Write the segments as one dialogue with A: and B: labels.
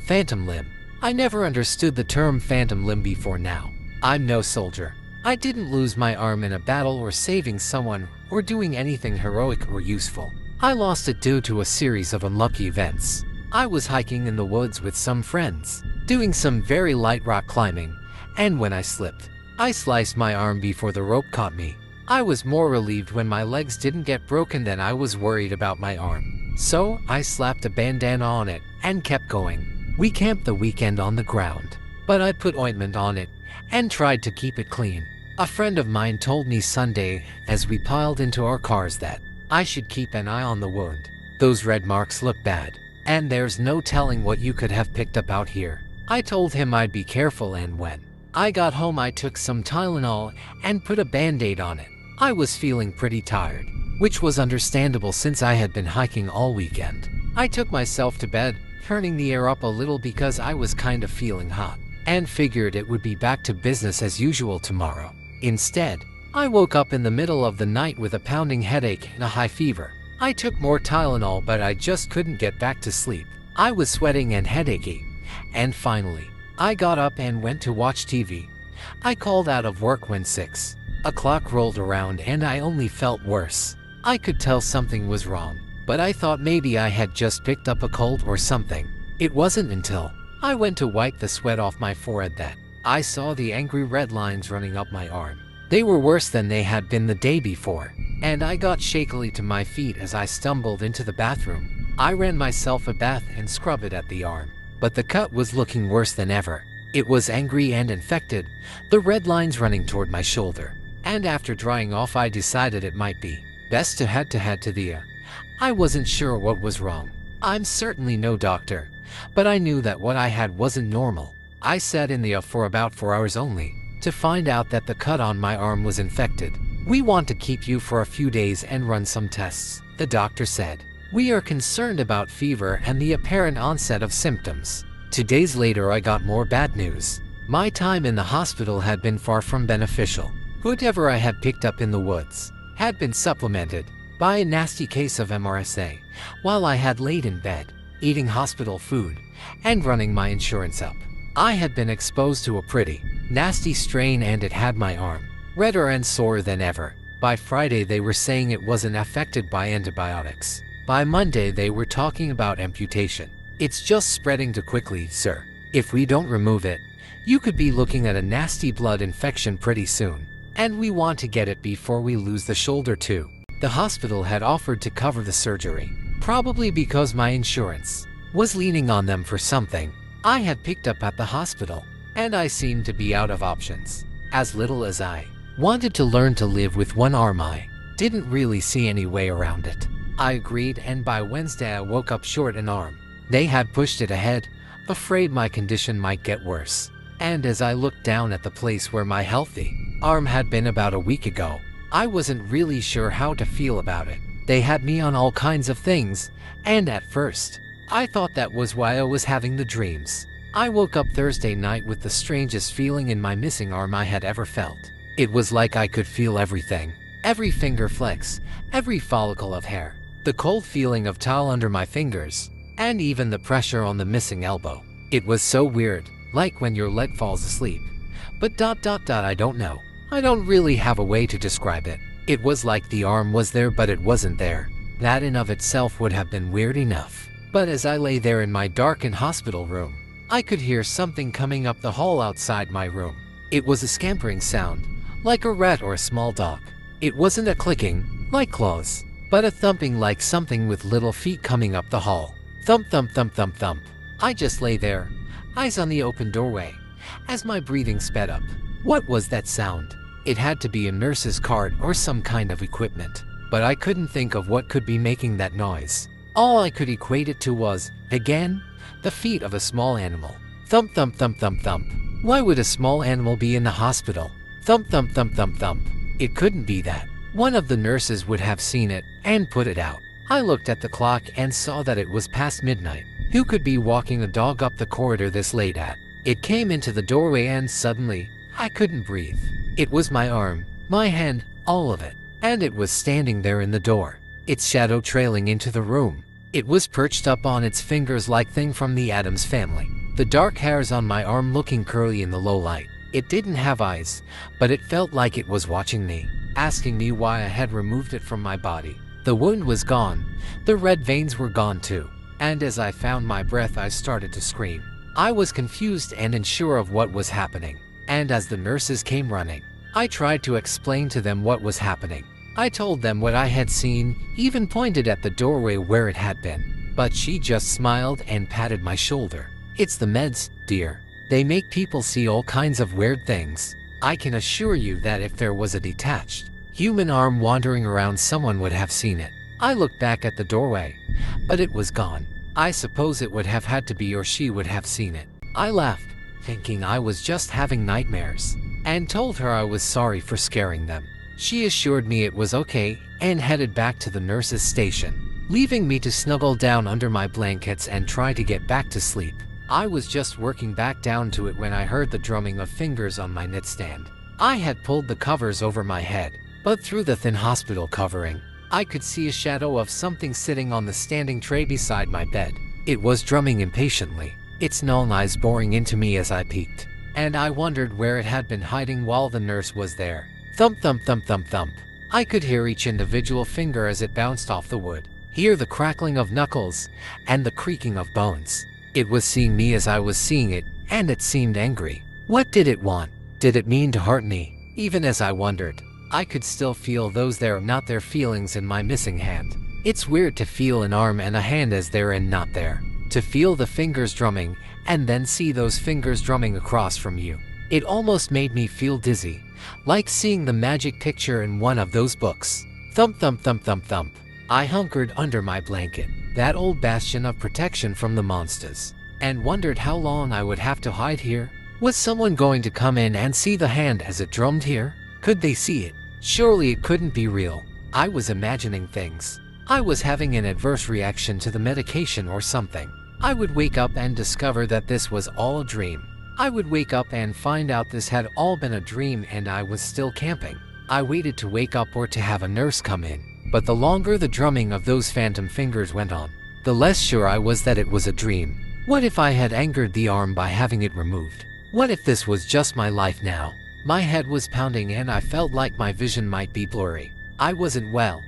A: Phantom limb. I never understood the term phantom limb before now. I'm no soldier. I didn't lose my arm in a battle or saving someone or doing anything heroic or useful. I lost it due to a series of unlucky events. I was hiking in the woods with some friends, doing some very light rock climbing, and when I slipped, I sliced my arm before the rope caught me. I was more relieved when my legs didn't get broken than I was worried about my arm. So I slapped a bandana on it and kept going. We camped the weekend on the ground, but I put ointment on it and tried to keep it clean. A friend of mine told me Sunday as we piled into our cars that I should keep an eye on the wound. Those red marks look bad, and there's no telling what you could have picked up out here. I told him I'd be careful, and when I got home I took some Tylenol and put a band-aid on it. I was feeling pretty tired, which was understandable since I had been hiking all weekend. I took myself to bed, turning the air up a little because I was kind of feeling hot, and figured it would be back to business as usual tomorrow. Instead, I woke up in the middle of the night with a pounding headache and a high fever. I took more Tylenol, but I just couldn't get back to sleep. I was sweating and headachy, and finally, I got up and went to watch TV. I called out of work when 6 o'clock rolled around and I only felt worse. I could tell something was wrong, but I thought maybe I had just picked up a cold or something. It wasn't until I went to wipe the sweat off my forehead that I saw the angry red lines running up my arm. They were worse than they had been the day before, and I got shakily to my feet as I stumbled into the bathroom. I ran myself a bath and scrubbed it at the arm, but the cut was looking worse than ever. It was angry and infected, the red lines running toward my shoulder, and after drying off I decided it might be best to head to the I wasn't sure what was wrong. I'm certainly no doctor, but I knew that what I had wasn't normal. I sat in the for about 4 hours only to find out that the cut on my arm was infected. We want to keep you for a few days and run some tests, the doctor said. We are concerned about fever and the apparent onset of symptoms. 2 days later I got more bad news. My time in the hospital had been far from beneficial. Whatever I had picked up in the woods had been supplemented by a nasty case of MRSA while I had laid in bed, eating hospital food, and running my insurance up. I had been exposed to a pretty nasty strain and it had my arm redder and sore than ever. By Friday they were saying it wasn't affected by antibiotics. By Monday they were talking about amputation. It's just spreading too quickly, sir. If we don't remove it, you could be looking at a nasty blood infection pretty soon. And we want to get it before we lose the shoulder too. The hospital had offered to cover the surgery, probably because my insurance was leaning on them for something I had picked up at the hospital, and I seemed to be out of options. As little as I wanted to learn to live with one arm, I didn't really see any way around it. I agreed, and by Wednesday I woke up short an arm. They had pushed it ahead, afraid my condition might get worse. And as I looked down at the place where my healthy arm had been about a week ago, I wasn't really sure how to feel about it. They had me on all kinds of things, and at first, I thought that was why I was having the dreams. I woke up Thursday night with the strangest feeling in my missing arm I had ever felt. It was like I could feel everything. Every finger flex, every follicle of hair, the cold feeling of towel under my fingers, and even the pressure on the missing elbow. It was so weird, like when your leg falls asleep. But I don't know. I don't really have a way to describe it. It was like the arm was there but it wasn't there. That in of itself would have been weird enough. But as I lay there in my darkened hospital room, I could hear something coming up the hall outside my room. It was a scampering sound, like a rat or a small dog. It wasn't a clicking, like claws, but a thumping like something with little feet coming up the hall. Thump, thump, thump, thump, thump. I just lay there, eyes on the open doorway, as my breathing sped up. What was that sound? It had to be a nurse's cart or some kind of equipment, but I couldn't think of what could be making that noise. All I could equate it to was, again, the feet of a small animal. Thump, thump, thump, thump, thump. Why would a small animal be in the hospital? Thump, thump, thump, thump, thump. It couldn't be that. One of the nurses would have seen it and put it out. I looked at the clock and saw that it was past midnight. Who could be walking a dog up the corridor this late at? It came into the doorway and suddenly, I couldn't breathe. It was my arm, my hand, all of it. And it was standing there in the door, its shadow trailing into the room. It was perched up on its fingers like thing from the Addams Family. The dark hairs on my arm looking curly in the low light. It didn't have eyes, but it felt like it was watching me, asking me why I had removed it from my body. The wound was gone. The red veins were gone too. And as I found my breath, I started to scream. I was confused and unsure of what was happening. And as the nurses came running, I tried to explain to them what was happening. I told them what I had seen, even pointed at the doorway where it had been. But she just smiled and patted my shoulder. "It's the meds, dear. They make people see all kinds of weird things. I can assure you that if there was a detached human arm wandering around, someone would have seen it." I looked back at the doorway, but it was gone. I suppose it would have had to be, or she would have seen it. I laughed, thinking I was just having nightmares, and told her I was sorry for scaring them. She assured me it was okay and headed back to the nurse's station, leaving me to snuggle down under my blankets and try to get back to sleep. I was just working back down to it when I heard the drumming of fingers on my nightstand. I had pulled the covers over my head, but through the thin hospital covering, I could see a shadow of something sitting on the standing tray beside my bed. It was drumming impatiently, its null eyes boring into me as I peeked, and I wondered where it had been hiding while the nurse was there. Thump, thump, thump, thump, thump. I could hear each individual finger as it bounced off the wood, hear the crackling of knuckles and the creaking of bones. It was seeing me as I was seeing it, and it seemed angry. What did it want? Did it mean to hurt me? Even as I wondered, I could still feel those there not there feelings in my missing hand. It's weird to feel an arm and a hand as there and not there. To feel the fingers drumming, and then see those fingers drumming across from you. It almost made me feel dizzy, like seeing the magic picture in one of those books. Thump, thump, thump, thump, thump. I hunkered under my blanket, that old bastion of protection from the monsters, and wondered how long I would have to hide here. Was someone going to come in and see the hand as it drummed here? Could they see it? Surely it couldn't be real. I was imagining things. I was having an adverse reaction to the medication or something. I would wake up and discover that this was all a dream. I would wake up and find out this had all been a dream and I was still camping. I waited to wake up or to have a nurse come in, but the longer the drumming of those phantom fingers went on, the less sure I was that it was a dream. What if I had angered the arm by having it removed? What if this was just my life now? My head was pounding and I felt like my vision might be blurry. I wasn't well.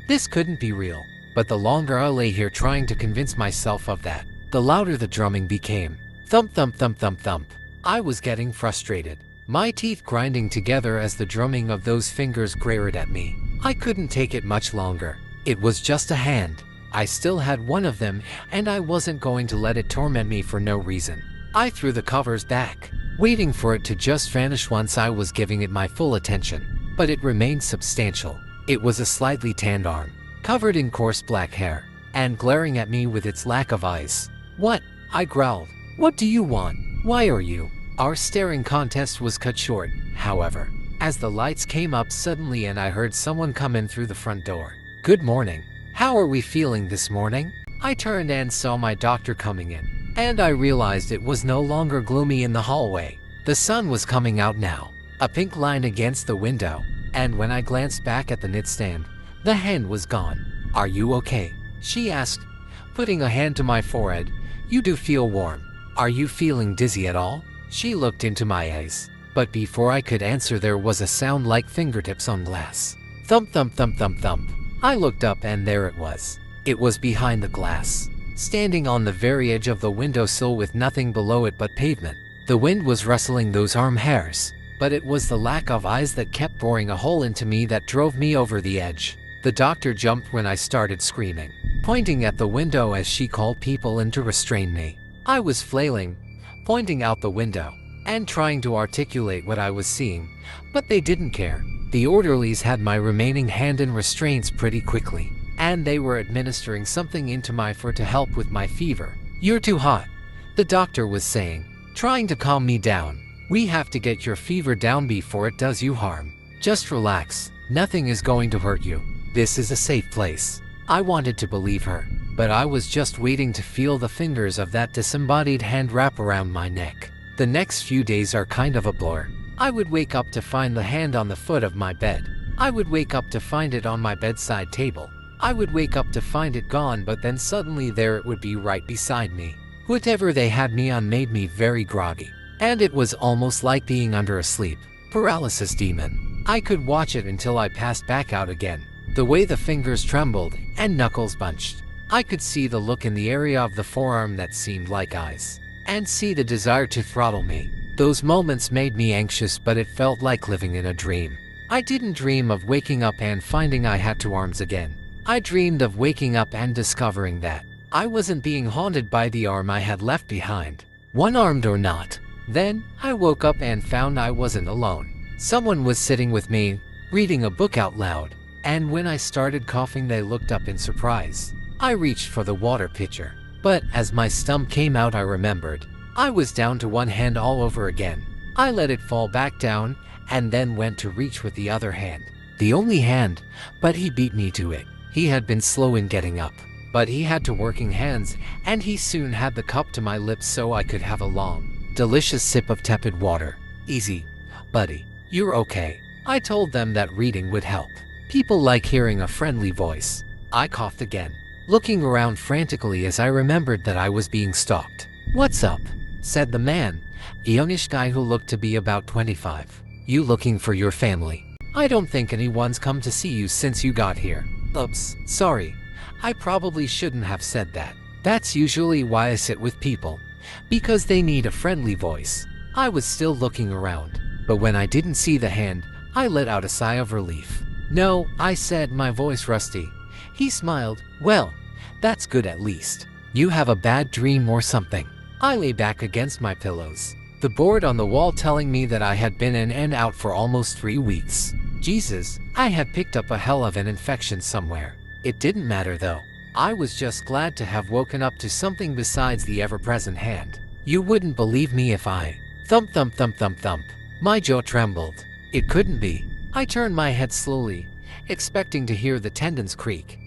A: This couldn't be real. But the longer I lay here trying to convince myself of that, the louder the drumming became. Thump, thump, thump, thump, thump. I was getting frustrated, my teeth grinding together as the drumming of those fingers glared at me. I couldn't take it much longer. It was just a hand. I still had one of them, and I wasn't going to let it torment me for no reason. I threw the covers back, waiting for it to just vanish once I was giving it my full attention. But it remained substantial. It was a slightly tanned arm, covered in coarse black hair, and glaring at me with its lack of eyes. "What?" I growled. "What do you want? Why are you?" Our staring contest was cut short, however, as the lights came up suddenly and I heard someone come in through the front door. "Good morning. How are we feeling this morning?" I turned and saw my doctor coming in, and I realized it was no longer gloomy in the hallway. The sun was coming out now, a pink line against the window, and when I glanced back at the nightstand, the hand was gone. "Are you okay?" she asked, putting a hand to my forehead. "You do feel warm. Are you feeling dizzy at all?" She looked into my eyes, but before I could answer there was a sound like fingertips on glass. Thump, thump, thump, thump, thump. I looked up and there it was. It was behind the glass, standing on the very edge of the windowsill with nothing below it but pavement. The wind was rustling those arm hairs, but it was the lack of eyes that kept boring a hole into me that drove me over the edge. The doctor jumped when I started screaming, pointing at the window as she called people in to restrain me. I was flailing, pointing out the window, and trying to articulate what I was seeing, but they didn't care. The orderlies had my remaining hand in restraints pretty quickly, and they were administering something into my fur to help with my fever. "You're too hot," the doctor was saying, trying to calm me down. "We have to get your fever down before it does you harm. Just relax, nothing is going to hurt you. This is a safe place." I wanted to believe her, but I was just waiting to feel the fingers of that disembodied hand wrap around my neck. The next few days are kind of a blur. I would wake up to find the hand on the foot of my bed. I would wake up to find it on my bedside table. I would wake up to find it gone, but then suddenly there it would be right beside me. Whatever they had me on made me very groggy, and it was almost like being under a sleep paralysis demon. I could watch it until I passed back out again. The way the fingers trembled and knuckles bunched. I could see the look in the area of the forearm that seemed like eyes, and see the desire to throttle me. Those moments made me anxious, but it felt like living in a dream. I didn't dream of waking up and finding I had two arms again. I dreamed of waking up and discovering that I wasn't being haunted by the arm I had left behind, one-armed or not. Then, I woke up and found I wasn't alone. Someone was sitting with me, reading a book out loud, and when I started coughing they looked up in surprise. I reached for the water pitcher, but as my stump came out I remembered. I was down to one hand all over again. I let it fall back down, and then went to reach with the other hand. The only hand, but he beat me to it. He had been slow in getting up, but he had two working hands, and he soon had the cup to my lips so I could have a long, delicious sip of tepid water. Easy, buddy. You're okay. I told them that reading would help. People like hearing a friendly voice. I coughed again, looking around frantically as I remembered that I was being stalked. "What's up?" said the man, a youngish guy who looked to be about 25. "You looking for your family? I don't think anyone's come to see you since you got here." "Oops, sorry. I probably shouldn't have said that. That's usually why I sit with people, because they need a friendly voice." I was still looking around, but when I didn't see the hand, I let out a sigh of relief. "No," I said, my voice rusty. He smiled. "Well, that's good at least. You have a bad dream or something." I lay back against my pillows, the board on the wall telling me that I had been in and out for almost 3 weeks. Jesus, I had picked up a hell of an infection somewhere. It didn't matter though. I was just glad to have woken up to something besides the ever-present hand. You wouldn't believe me if I thump thump thump thump thump. My jaw trembled. It couldn't be. I turned my head slowly, expecting to hear the tendons creak.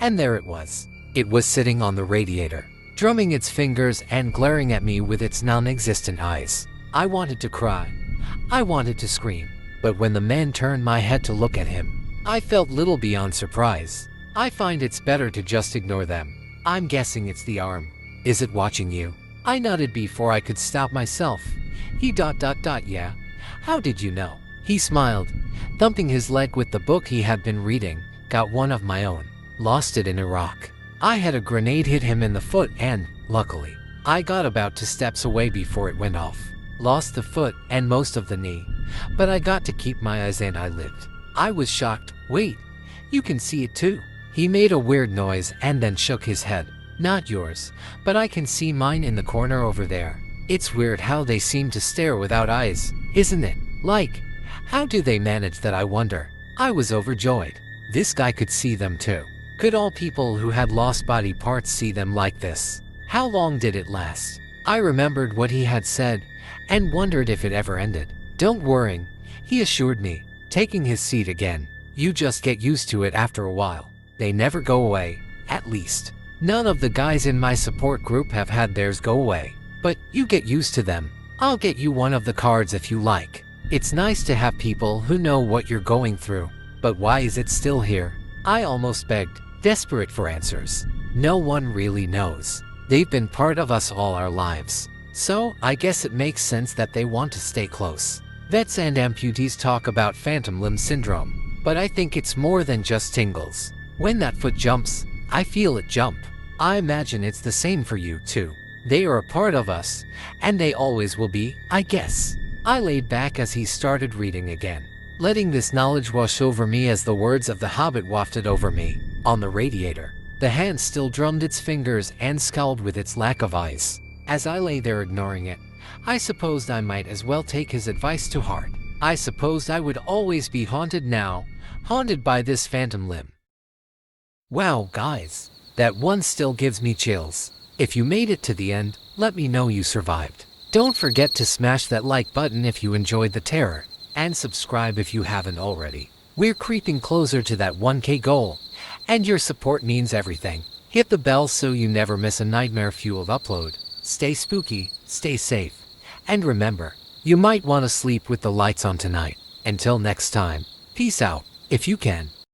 A: And there it was. It was sitting on the radiator, drumming its fingers and glaring at me with its non-existent eyes. I wanted to cry. I wanted to scream. But when the man turned my head to look at him, I felt little beyond surprise. I find it's better to just ignore them. I'm guessing it's the arm. Is it watching you? I nodded before I could stop myself. He ... Yeah. How did you know? He smiled, thumping his leg with the book he had been reading. Got one of my own. Lost it in Iraq. I had a grenade hit him in the foot and, luckily, I got about 2 steps away before it went off. Lost the foot and most of the knee, but I got to keep my eyes and I lived. I was shocked. Wait, you can see it too. He made a weird noise and then shook his head. Not yours, but I can see mine in the corner over there. It's weird how they seem to stare without eyes, isn't it? Like, how do they manage that, I wonder? I was overjoyed. This guy could see them too. Could all people who had lost body parts see them like this? How long did it last? I remembered what he had said and wondered if it ever ended. "Don't worry," he assured me, taking his seat again. "You just get used to it after a while. They never go away, at least. None of the guys in my support group have had theirs go away. But you get used to them. I'll get you one of the cards if you like. It's nice to have people who know what you're going through. But why is it still here?" I almost begged, desperate for answers. No one really knows. They've been part of us all our lives. So, I guess it makes sense that they want to stay close. Vets and amputees talk about phantom limb syndrome, but I think it's more than just tingles. When that foot jumps, I feel it jump. I imagine it's the same for you too. They are a part of us, and they always will be, I guess. I laid back as he started reading again, letting this knowledge wash over me as the words of the Hobbit wafted over me. On the radiator, the hand still drummed its fingers and scowled with its lack of eyes. As I lay there ignoring it, I supposed I might as well take his advice to heart. I supposed I would always be haunted now, haunted by this phantom limb. Wow, guys, that one still gives me chills. If you made it to the end, let me know you survived. Don't forget to smash that like button if you enjoyed the terror, and subscribe if you haven't already. We're creeping closer to that 1K goal, and your support means everything. Hit the bell so you never miss a nightmare-fueled upload. Stay spooky, stay safe, and remember, you might want to sleep with the lights on tonight. Until next time, peace out, if you can.